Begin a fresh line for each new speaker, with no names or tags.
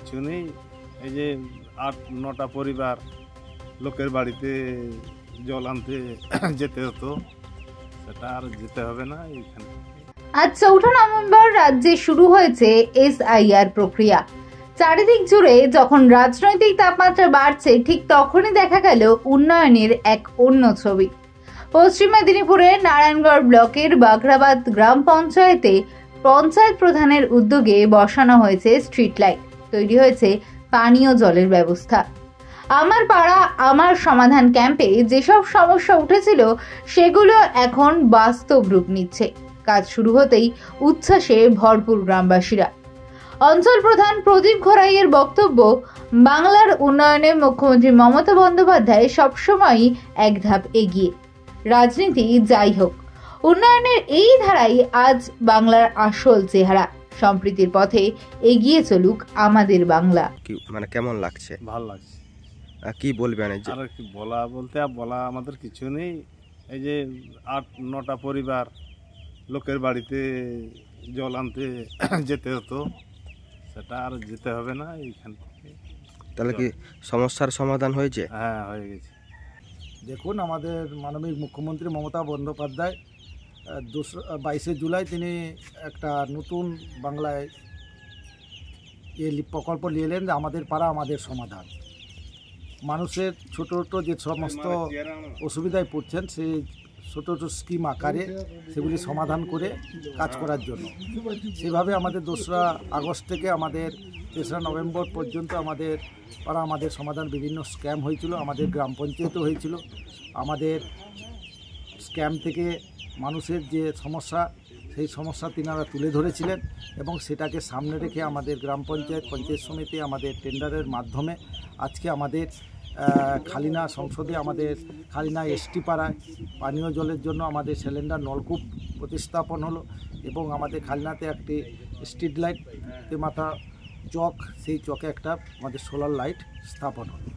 কিছু নেই। এই যে ৮-৯টা পরিবার লোকের বাড়িতে জল আনতে যেতে হতো, সেটা আর যেতে হবে না। এইখানে
আজ ৪ঠা নভেম্বর রাজ্যে শুরু হয়েছে SIR প্রক্রিয়া। চারিদিক জুড়ে যখন রাজনৈতিক তাপমাত্রা বাড়ছে, ঠিক তখনই দেখা গেল উন্নয়নের এক অন্য ছবি। পশ্চিম মেদিনীপুরের নারায়ণগড় ব্লকের বাঘরাবাদ গ্রাম পঞ্চায়েতে পঞ্চায়েত প্রধানের উদ্যোগে বসানো হয়েছে স্ট্রিট লাইট, তৈরি হয়েছে পানীয় জলের ব্যবস্থা। আমার পাড়া আমার সমাধান ক্যাম্পে যেসব সমস্যা উঠেছিল সেগুলো এখন বাস্তব রূপ নিচ্ছে। কাজ শুরু হতেই উচ্ছ্বাসে ভরপুর গ্রামবাসীরা। অঞ্চল প্রধান প্রদীপ ঘরাইয়ের বক্তব্য, বাংলার উন্নয়নে মুখ্যমন্ত্রী মমতা বন্দ্যোপাধ্যায় সবসময়ই এক ধাপ এগিয়ে। রাজনীতি যাই হোক, উন্নয়নের এই ধারাই আজ বাংলার আসল চেহারা। সম্প্রীতির পথে এগিয়ে চলুক আমাদের বাংলা।
মানে কেমন লাগছে?
ভালো লাগছে।
কি বলবেন?
আর কি বলা আমাদের কিছু নেই। এই যে ৮-৯টা পরিবার লোকের বাড়িতে জল আনতে যেতে হতো, সেটা আর যেতে হবে না। এইখান থেকে
তাহলে কি সমস্যার সমাধান হয়েছে?
হ্যাঁ, হয়ে গেছে।
দেখুন, আমাদের মাননীয় মুখ্যমন্ত্রী মমতা বন্দ্যোপাধ্যায় 22শে জুলাই তিনি একটা নতুন বাংলায় প্রকল্প নিয়ে এলেন, আমাদের পাড়া আমাদের সমাধান। মানুষের ছোটো ছোটো যে সমস্ত অসুবিধায় পড়ছেন সেই ছোটো ছোটো স্কিম আকারে সেগুলি সমাধান করে কাজ করার জন্য। সেভাবে আমাদের 2রা আগস্ট থেকে আমাদের 3রা নভেম্বর পর্যন্ত আমাদের পাড়া আমাদের সমাধান বিভিন্ন স্ক্যাম হয়েছিল, আমাদের গ্রাম পঞ্চায়েতও হয়েছিল। আমাদের স্ক্যাম থেকে মানুষের যে সমস্যা, সেই সমস্যা তিনারা তুলে ধরেছিলেন এবং সেটাকে সামনে রেখে আমাদের গ্রাম পঞ্চায়েত সমিতি আমাদের টেন্ডারের মাধ্যমে আজকে আমাদের খালিনা সংসদে আমাদের খালিনা ST পাড়ায় পানীয় জলের জন্য আমাদের সিলিন্ডার নলকূপ প্রতিস্থাপন হলো এবং আমাদের খালিনাতে একটি স্ট্রিট লাইট মাথা চক, সেই চকে একটা আমাদের সোলার লাইট স্থাপন হলো।